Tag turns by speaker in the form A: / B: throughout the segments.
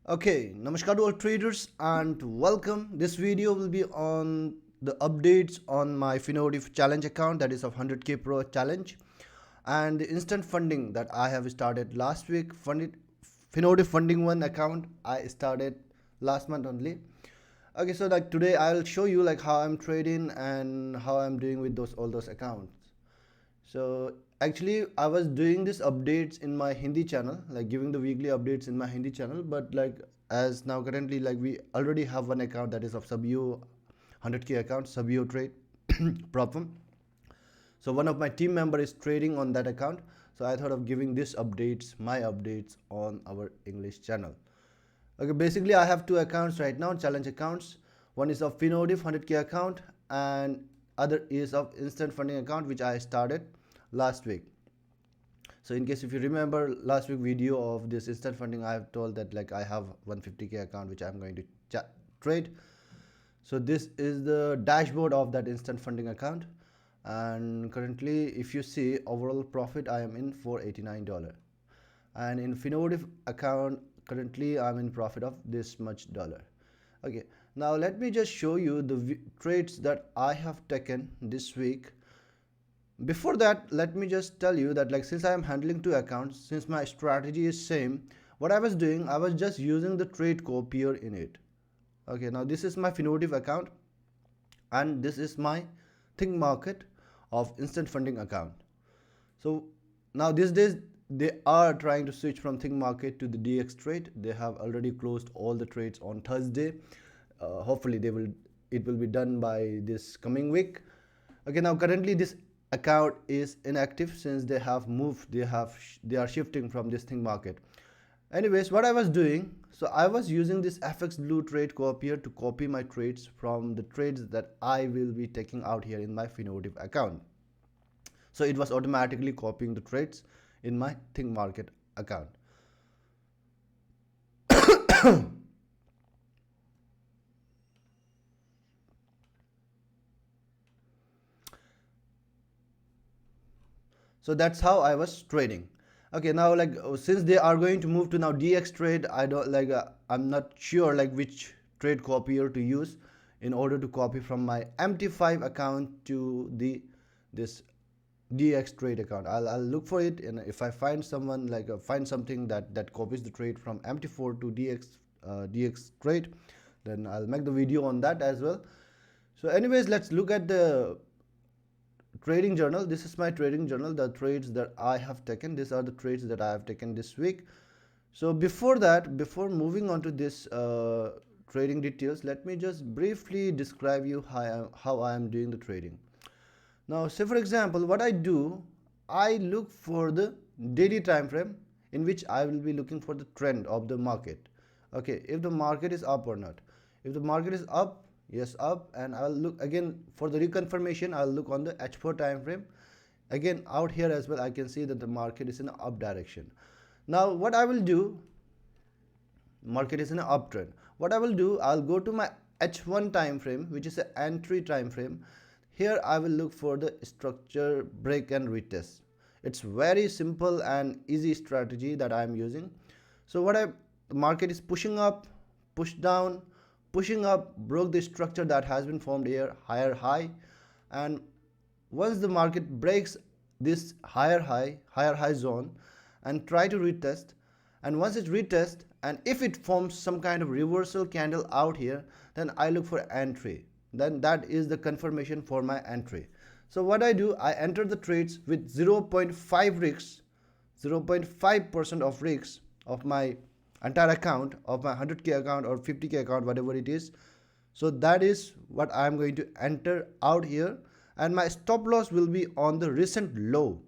A: Okay, namaskar to all traders and welcome. This video will be on the updates on my Finotive challenge account, that is of 100k pro challenge, and the instant funding that I have started last week. Finotive funding one account I started last month only. Okay, so like today I'll show you like how I'm trading and how I'm doing with those all those accounts. So actually I was doing these updates in my Hindi channel, like giving the weekly updates in my Hindi channel, but like as now currently like we already have one account that is of Sabio 100k account, Sabio trade problem. So one of my team member is trading on that account. So I thought of giving this updates, my updates on our English channel. Okay, basically I have two accounts right now, challenge accounts. One is of Finotive 100k account and other is of instant funding account which I started last week. So in case if you remember last week video of this instant funding, I have told that like I have 150k account which I'm going to trade. So this is the dashboard of that instant funding account, and currently if you see overall profit I am in $489, and in Finotive account currently I'm in profit of this much dollar. Okay, now let me just show you the trades that I have taken this week. Before that, let me just tell you that like since I am handling two accounts, since my strategy is same, what I was doing, I was just using the trade copier in it. Okay, now this is my Finotive account and this is my Think Market of instant funding account. So now these days they are trying to switch from Think Market to the DX trade. They have already closed all the trades on Thursday. Hopefully it will be done by this coming week. Okay, now currently this account is inactive since they have moved, they are shifting from this Think Market. Anyways, what I was doing, so I was using this FX Blue trade copier to copy my trades from the trades that I will be taking out here in my Finotive account. So it was automatically copying the trades in my Think Market account. So that's how I was trading. Okay, now like since they are going to move to now DX trade, I don't like I'm not sure like which trade copier to use in order to copy from my MT5 account to this DX trade account. I'll look for it, and if I find someone like find something that copies the trade from MT4 to DX trade, then I'll make the video on that as well. So anyways, let's look at the trading journal. This is my trading journal, the trades that I have taken. These are the trades that I have taken this week. So before that, before moving on to this trading details, let me just briefly describe you how I am doing the trading. Now say for example, what I do, I look for the daily time frame in which I will be looking for the trend of the market. Okay, if the market is up or not. If the market is up, yes, up, and I'll look again for the reconfirmation. I'll look on the H4 time frame. Again out here as well I can see that the market is in an up direction. Now what I will do, market is in an uptrend. What I will do, I'll go to my H1 time frame, which is an entry time frame. Here I will look for the structure break and retest. It's very simple and easy strategy that I am using. So the market is pushing up, push down, pushing up, broke the structure that has been formed here, higher high, and once the market breaks this higher high zone and try to retest, and once it retest and if it forms some kind of reversal candle out here, then I look for entry. Then that is the confirmation for my entry. So what I do, I enter the trades with 0.5 risks, 0.5% of risks of my entire account, of my 100k account or 50k account, whatever it is. So that is what I am going to enter out here, and my stop loss will be on the recent low.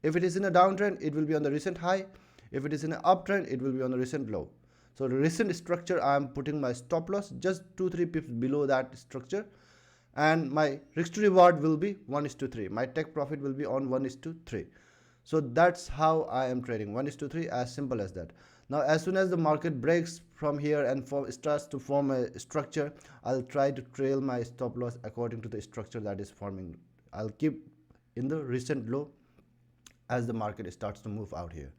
A: If it is in a downtrend, it will be on the recent high. If it is in an uptrend, it will be on the recent low. So the recent structure, I am putting my stop loss just 2-3 pips below that structure, and my risk to reward will be 1:3. My take profit will be on 1:3. So that's how I am trading, 1:3, as simple as that. Now as soon as the market breaks from here and starts to form a structure, I'll try to trail my stop loss according to the structure that is forming. I'll keep in the recent low as the market starts to move out here.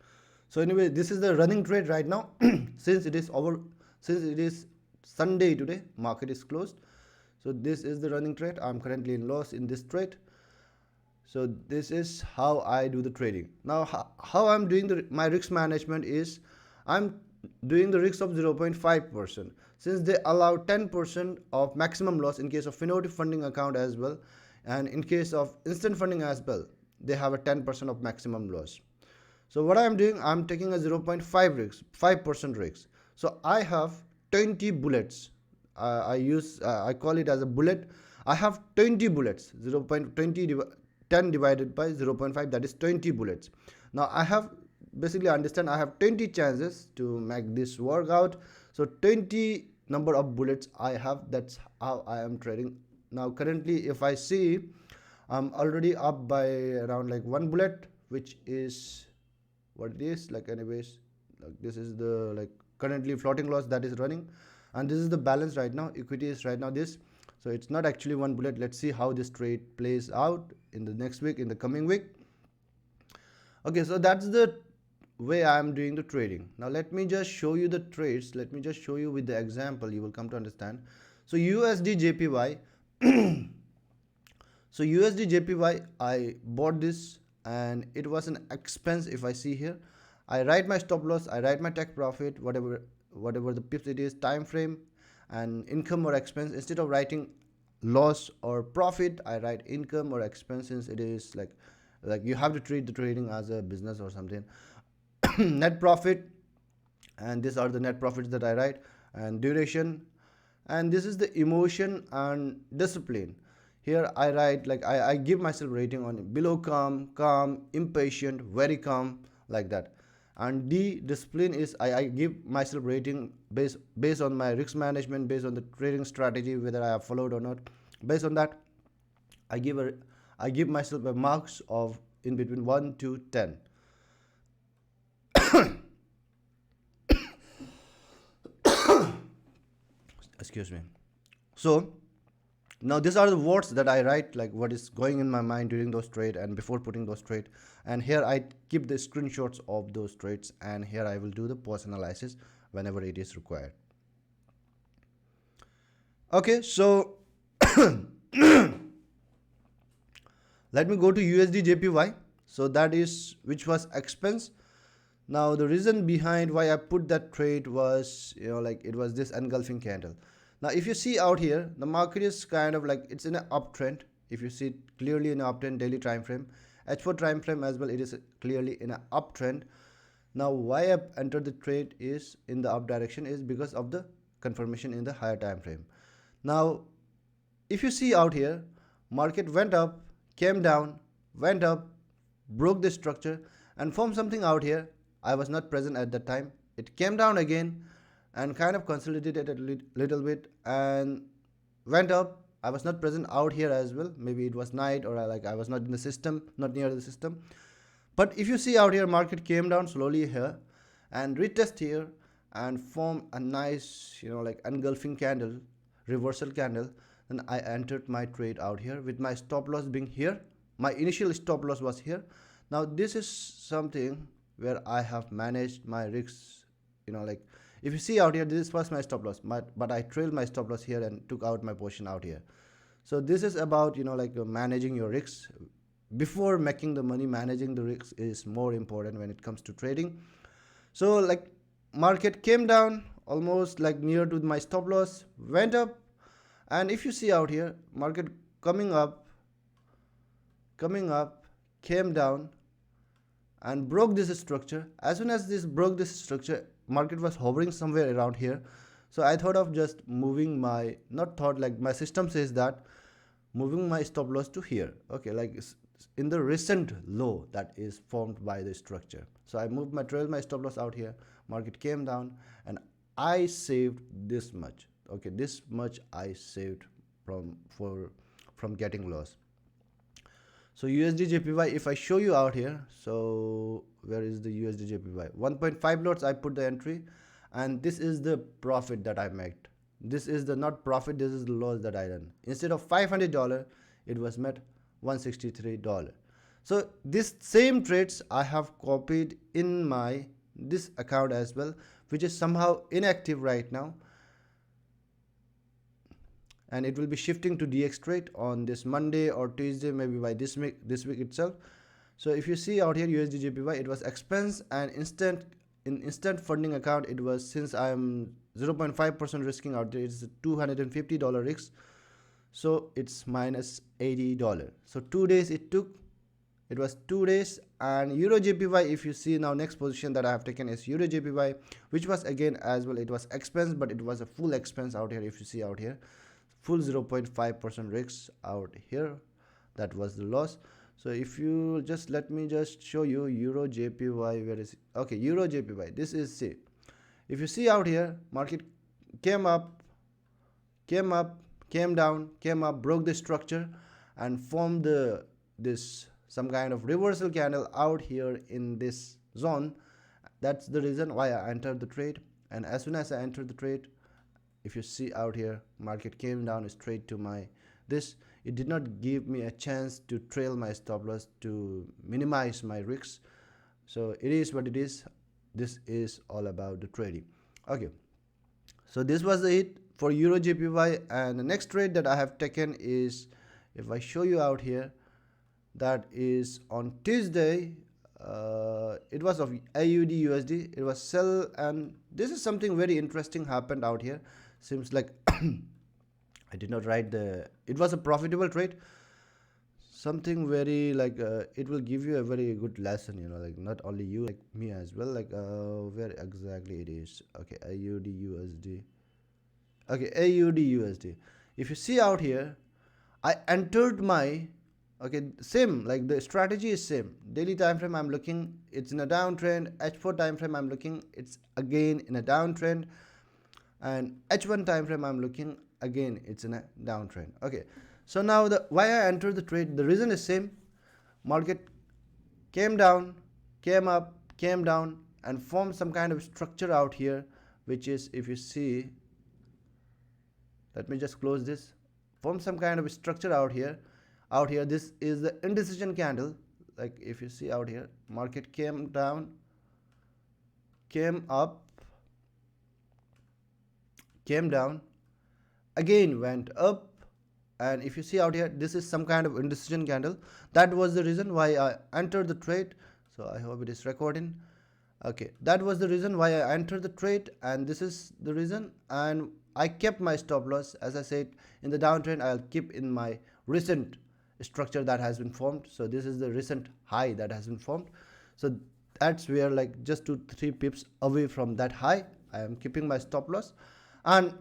A: So anyway, this is the running trade right now. since it is over since it is Sunday today, market is closed. So this is the running trade. I'm currently in loss in this trade. So this is how I do the trading. Now how I'm doing my risk management is I'm doing the risk of 0.5%, since they allow 10% of maximum loss in case of Finotive funding account as well, and in case of instant funding as well, they have a 10% of maximum loss. So what I'm doing, I'm taking a 0.5 risk, 5% risk. So I have 20 bullets. I call it as a bullet. I have 20 bullets. 0.20 10 divided by 0.5, that is 20 bullets. Now I have basically understand I have 20 chances to make this work out. So 20 number of bullets I have. That's how I am trading. Now currently, if I see, I'm already up by around like one bullet, which is what it is like. Anyways, like this is the like currently floating loss that is running, and this is the balance right now. Equity is right now this. So it's not actually one bullet. Let's see how this trade plays out in the next week, in the coming week. Okay, so that's the way I am doing the trading. Now let me just show you the trades. Let me just show you with the example. You will come to understand. So USD JPY. So USD JPY, I bought this and it was an expense. If I see here, I write my stop loss, I write my take profit, whatever the pips it is, time frame, and income or expense. Instead of writing loss or profit, I write income or expense, since it is like you have to treat the trading as a business or something. Net profit, and these are the net profits that I write, and duration, and this is the emotion and discipline. Here I write like I give myself rating on below calm, impatient, very calm, like that. And D, discipline, is I give myself rating based on my risk management, based on the trading strategy, whether I have followed or not. Based on that, I give myself a marks of in between 1 to 10. Excuse me. So now these are the words that I write, like what is going in my mind during those trades and before putting those trades. And here I keep the screenshots of those trades, and here I will do the post analysis whenever it is required. Okay, so let me go to USD JPY. So that is which was expense. Now the reason behind why I put that trade was, like it was this engulfing candle. Now if you see out here, the market is kind of like it's in an uptrend. If you see it clearly in an uptrend daily time frame, H4 time frame as well, it is clearly in an uptrend. Now why I entered the trade is in the up direction is because of the confirmation in the higher time frame. Now if you see out here, market went up, came down, went up, broke the structure, and formed something out here. I was not present at that time. It came down again and kind of consolidated a little bit and went up. I was not present out here as well. Maybe it was night, or I was not in the system, not near the system. But if you see out here, market came down slowly here and retest here and form a nice, like engulfing candle, reversal candle. Then I entered my trade out here with my stop loss being here. My initial stop loss was here. Now this is something where I have managed my risks. Like if you see out here, this was my stop loss, but I trailed my stop loss here and took out my position out here. So this is about managing your risks. Before making the money, managing the risks is more important when it comes to trading. So like market came down almost like near to my stop loss, went up, and if you see out here, market coming up, came down and broke this structure. As soon as this broke this structure, market was hovering somewhere around here. So I thought of just moving my, not thought, like my system says that moving my stop loss to here. Okay, like in the recent low that is formed by the structure. So I moved my trail, my stop loss out here. Market came down and I saved this much. Okay, this much I saved from getting loss. So USD JPY, if I show you out here, so where is the USD JPY? 1.5 lots I put the entry, and this is the profit that I made. This is the not profit, this is the loss that I done. Instead of $500, it was met $163. So this same trades I have copied in my this account as well, which is somehow inactive right now, and it will be shifting to DX trade on this Monday or Tuesday, maybe by this week itself. So if you see out here USD JPY, it was expense and instant funding account. It was, since I'm 0.5% risking out there, it's a $250 risk, so it's minus $80. So 2 days it took. It was 2 days. And Euro JPY, if you see now, next position that I have taken is Euro JPY, which was again as well, it was expense, but it was a full expense out here. If you see out here, full 0.5% risk out here, that was the loss. So if you just let me just show you Euro JPY, where is it? Okay, Euro JPY, this is, see, if you see out here, market came up, came up, came down, came up, broke the structure and formed this some kind of reversal candle out here in this zone. That's the reason why I entered the trade. And as soon as I entered the trade, if you see out here, market came down straight to my this. It did not give me a chance to trail my stop loss to minimize my risks. So it is what it is. This is all about the trading. Okay, so this was it for Euro JPY. And the next trade that I have taken is, if I show you out here, that is on Tuesday. It was of AUD USD. It was sell, and this is something very interesting happened out here. Seems like I did not write it was a profitable trade. Something very like it will give you a very good lesson, like not only you, like me as well. Like where exactly it is? Okay, AUD USD. Okay, AUD USD. If you see out here, I entered my, okay, same, like the strategy is same. Daily time frame I'm looking, it's in a downtrend. H4 time frame I'm looking, it's again in a downtrend. And H1 time frame I'm looking, again it's in a downtrend. Okay, so now the why I entered the trade, the reason is same. Market came down, came up, came down and formed some kind of structure out here, which is, if you see, let me just close this, form some kind of structure out here. This is the indecision candle. Like if you see out here, market came down, came up, came down, again went up. And if you see out here, this is some kind of indecision candle. That was the reason why I entered the trade. So I hope it is recording. Okay, that was the reason why I entered the trade, and this is the reason. And I kept my stop loss. As I said, in the downtrend I'll keep in my recent structure that has been formed. So this is the recent high that has been formed. So that's where, like, just 2-3 pips away from that high, I am keeping my stop loss. And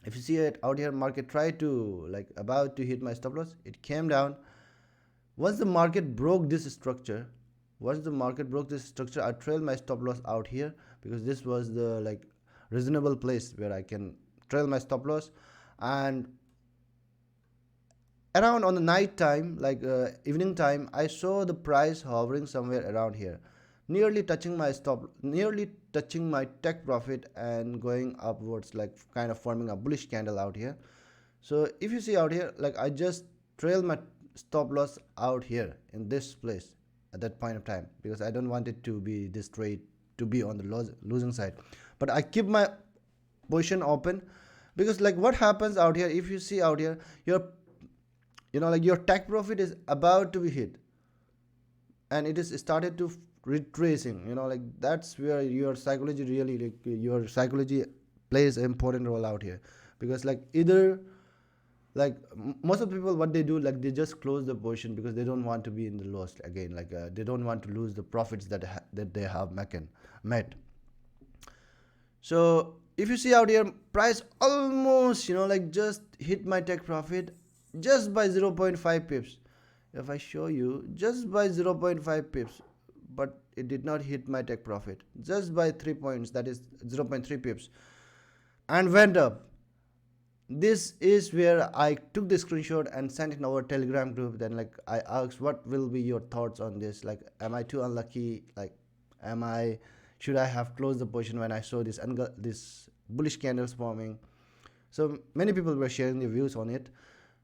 A: if you see it out here, market tried to, like, about to hit my stop loss. It came down. Once the market broke this structure, I trailed my stop loss out here, because this was the, like, reasonable place where I can trail my stop loss. And around on the night time, like evening time, I saw the price hovering somewhere around here, nearly touching my take profit and going upwards, like kind of forming a bullish candle out here. So if you see out here, like, I just trail my stop loss out here in this place at that point of time, because I don't want it to be this trade to be on the losing side. But I keep my position open, because, like, what happens out here, if you see out here, your take profit is about to be hit, and it is started to retracing, like, that's where your psychology really, like, your psychology plays an important role out here. Because, like, either, like, most of the people, what they do, like, they just close the position because they don't want to be in the loss again. Like they don't want to lose the profits that they have met. So if you see out here, price almost, like, just hit my take profit just by 0.5 pips. If I show you, just by 0.5 pips, but it did not hit my take profit, just by 3 points, that is 0.3 pips, and went up. This is where I took the screenshot and sent it in our Telegram group. Then, like, I asked, what will be your thoughts on this? Like, am I too unlucky? Like, should I have closed the position when I saw this bullish candles forming? So many people were sharing their views on it.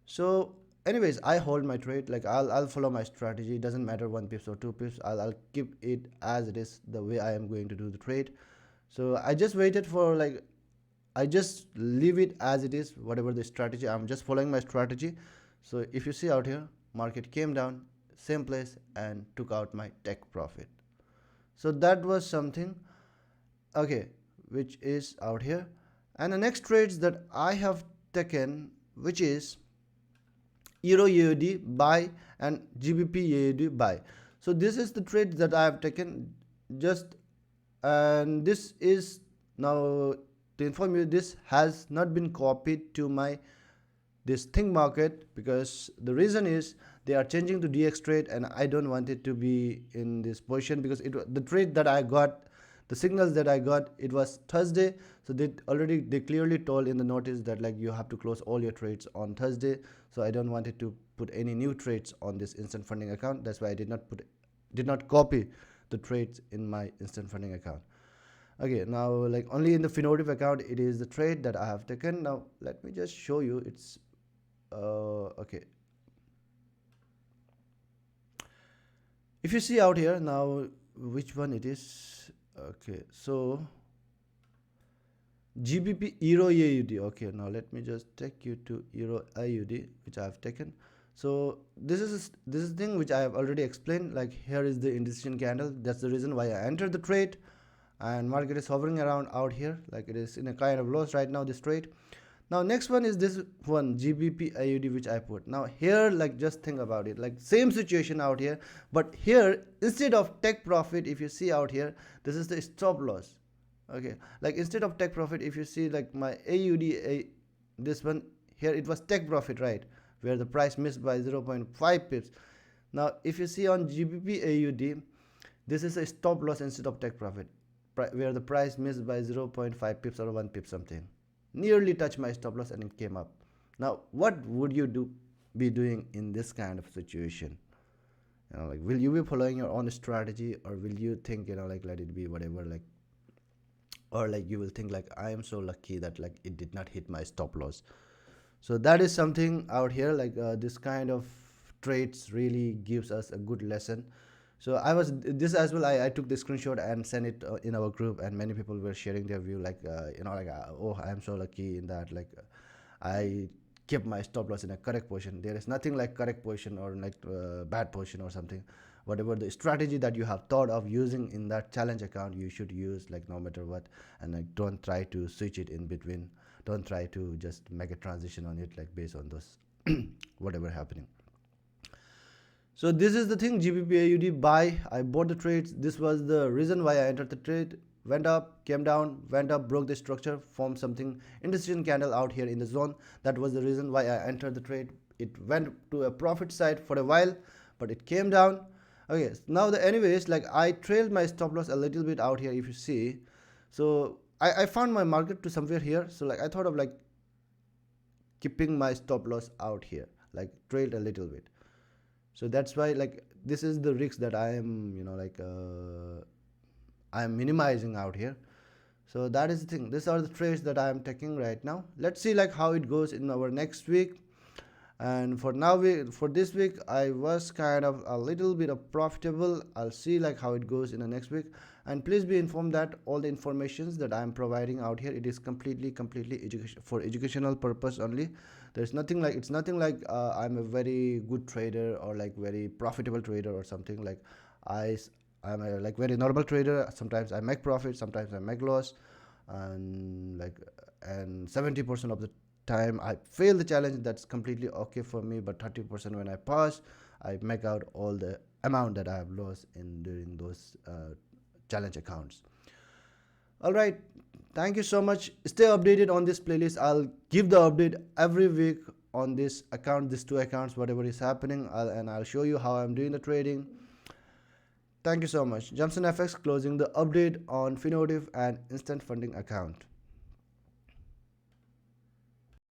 A: So anyways, I hold my trade. Like I'll follow my strategy. It doesn't matter 1 pips or 2 pips. I'll keep it as it is, the way I am going to do the trade. So I just waited for like, I just leave it as it is, whatever the strategy. I'm just following my strategy. So if you see out here, market came down, same place, and took out my take profit. So that was something, okay, which is out here. And the next trades that I have taken, which is Euro AUD buy and GBP AUD buy. So this is the trade that I have taken, just, and this is now, to inform you, this has not been copied to my this thing market, because the reason is they are changing to DX trade and I don't want it to be in this position, because the trade that I got, the signals that I got, it was Thursday. So they clearly told in the notice that like you have to close all your trades on Thursday. So I don't want it to put any new trades on this instant funding account. That's why I did not copy the trades in my instant funding account. Okay, now like only in the Finotive account it is the trade that I have taken. Now let me just show you. It's okay, if you see out here now which one it is. Okay, so GBP Euro AUD. Okay, now let me just take you to Euro AUD, which I have taken. So this is thing which I have already explained. Like here is the indecision candle. That's the reason why I entered the trade, and market is hovering around out here, like it is in a kind of loss right now, this trade. Now next one is this one, GBP AUD, which I put. Now here, like just think about it, like same situation out here, but here instead of take profit, if you see out here, this is the stop loss. Okay, like instead of take profit, if you see like my AUD, this one here, it was take profit, right, where the price missed by 0.5 pips. Now if you see on GBP AUD, this is a stop loss instead of take profit, where the price missed by 0.5 pips or 1 pip something, nearly touched my stop loss and it came up. Now what would you be doing in this kind of situation? You know, like will you be following your own strategy, or will you think, you know, like let it be whatever, like, or like you will think like I am so lucky that like it did not hit my stop loss. So that is something out here, like this kind of trades really gives us a good lesson. So I was this as well, I took the screenshot and sent it in our group, and many people were sharing their view, like you know, like oh, I am so lucky in that, like I kept my stop loss in a correct position. There is nothing like correct position or like bad position or something. Whatever the strategy that you have thought of using in that challenge account, you should use, like no matter what, and like don't try to switch it in between. Don't try to just make a transition on it, like based on those whatever happening. So this is the thing, GBP AUD buy. I bought the trades. This was the reason why I entered the trade. Went up, came down, went up, broke the structure, formed something indecision candle out here in the zone. That was the reason why I entered the trade. It went to a profit side for a while, but it came down. Okay, now anyways, like I trailed my stop loss a little bit out here, if you see. So I found my market to somewhere here. So like I thought of like keeping my stop loss out here, like trailed a little bit. So that's why like this is the risk that I am, you know, like I am minimizing out here. So that is the thing. These are the trades that I am taking right now. Let's see like how it goes in our next week. And for now, for this week I was kind of a little bit of profitable. I'll see like how it goes in the next week, and please be informed that all the informations that I am providing out here, it is completely for educational purpose only. There's nothing like, it's nothing like I'm a very good trader or like very profitable trader or something. Like I'm a like very normal trader. Sometimes I make profit, sometimes I make loss, and like, and 70% of the time I fail the challenge. That's completely okay for me, but 30% when I pass, I make out all the amount that I have lost in during those challenge accounts. All right, thank you so much. Stay updated on this playlist. I'll give the update every week on this account, these two accounts, whatever is happening, and I'll show you how I'm doing the trading. Thank you so much. Johnson FX closing the update on Finotive and instant funding account.